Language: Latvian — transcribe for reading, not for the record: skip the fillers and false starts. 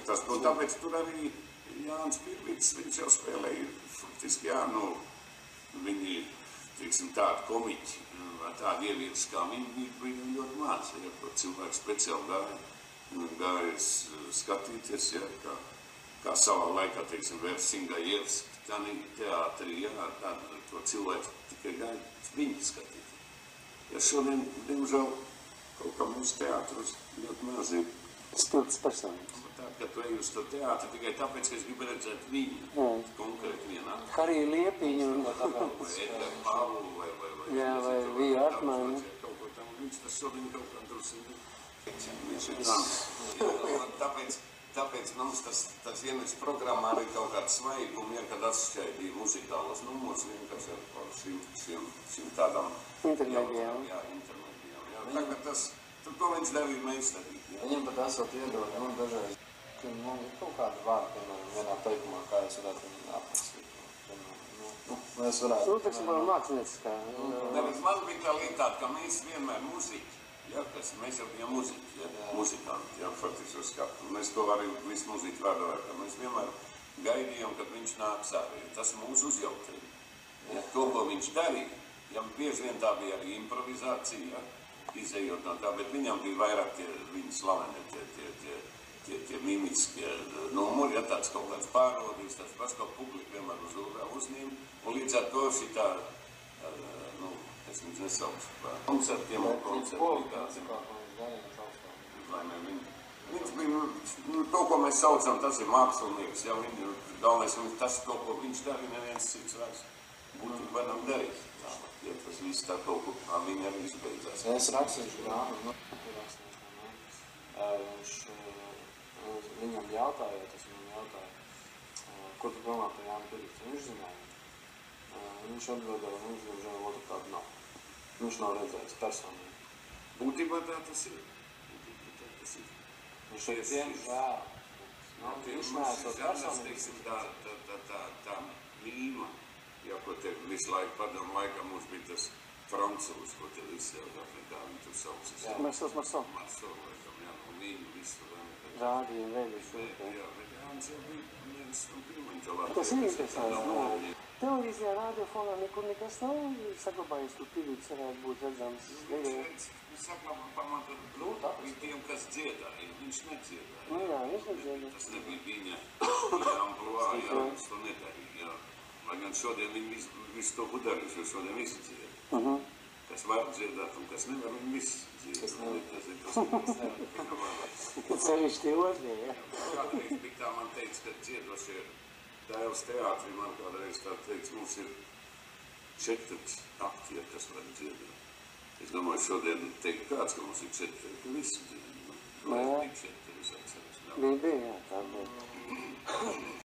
tas, un tāpēc tur arī Jānis Pirvits, viņš jau spēlēja, faktiski, jā, nu, viņi, teiksim, tādi komiķi, tādi ievirsi, kā viņi bija ļoti maz, ja, ko cilvēki speciāli gāja skatīties, ja, kā savā laikā, teiksim, Versingajevs, tādi teātri, jā, tādi, to cilvēki tikai gāja viņi skatīt. Ja šodien, diemžēl, kaut kā mūsu teātros ļoti maz ir spilgts personības. Tā, ka tu ej uz to teātri tikai tāpēc, ka es gribu redzēt viņu, konkrēti vienā. Hariju Liepiņu un vai Edgars Pāvulu, vai Viju Artmanu. Kaut ko tam, viņš tas šodien kaut kā drusīgi. Viņš ir tāds. Tāpēc mums tas ienes programmā arī kaut kāds svaigumi, ja, kad atšķaidīja muzikālos numurs vienkārši ar šim tādām intermedijām. Jā, intermedijām. Jā. Tagad tas, to viņš devīja meistarīt. Viņam pat esot iedod, dažreiz, ka ir kaut kāda vārda, piemēram, vienā teikumā, kā es varētu viņu aprakstīt. Mēs varētu... Teiksim, mākslinieckā. Man bija tā lieta, ka mēs vienmēr muziķi. Jā, mēs jau bijām muziķi, muzikanti, jā, faktiski uz skatu. Mēs to arī visu muziķu vērojām, ka mēs vienmēr gaidījām, kad viņš nāks arī. Tas mūs uzjautrīja. Ja, to, ko viņš darīja, ja bieži vien tā bija arī improvizācija, izejot no tā, bet viņam bija vairāk tie viņa slaveni, tie mimiskie numuri, ja tāds kaut kāds pārrodījis, tāds pats kaut publika vienmēr uzņēma, un līdz ar to šitā, es viņus nesaucu par koncertiem un koncertīgāziem. Viņš bija, to, ko mēs saucam, tas ir mākslinieks, ja galvenais, tas, to, ko viņš darīja, neviens cits vairs būtībā nav darījis. Ja tas viss tā kaut ko, viņi arī izbeidzās. Es rakstīšu grāmatu, viņam jautāja, ko tu domā par Jānu Pirvits? Viņš zināja. Viņš atbildēja, viņš diemžēl otrkārt nav. Viņš nav redzējis personīgi. Būtībā tā tas ir. Viņš ir diemžēl. Viņš neesot personīgi. Tā mīma, ja, ko te visu laiku padomu laikā mums bija tas francūs, ko te visi jau kā viņi tur saucas. Marso. Marso, laikam, jā, un viņu visu. Rādīja vēļus. Jā, bet Jānis jau bija viens un pirmaņi to Latviju. Tas ir interesants. Televīzijā, radiofonā nekur nekas nav saglabājies, kur Pirvits varētu būt redzams. Viņš saglabā pamata tiem, kas dziedāja. Viņš nedziedāja. Nu jā, viņš nedziedāja. Tas nebija viņa amploā, jā, viņš to nedarīja. Lai gan šodien viņi visu to darījuši, jo šodien visi dzied. Kas var dziedāt un kas nevar, viņi visi dzied. Kas nevar. Tas sevišķi tie otrie, jā. Kādreiz bija tā man teica, ka dziedošie Dēls teātrī man kādreiz tā teica, mums ir 4 aktieri, kas var dziedāt. Es domāju, šodien teikt kāds, ka mums ir 4, ka visi dziedāt. Lai ir tik 4, es atceros. Bija, jā, tā bija.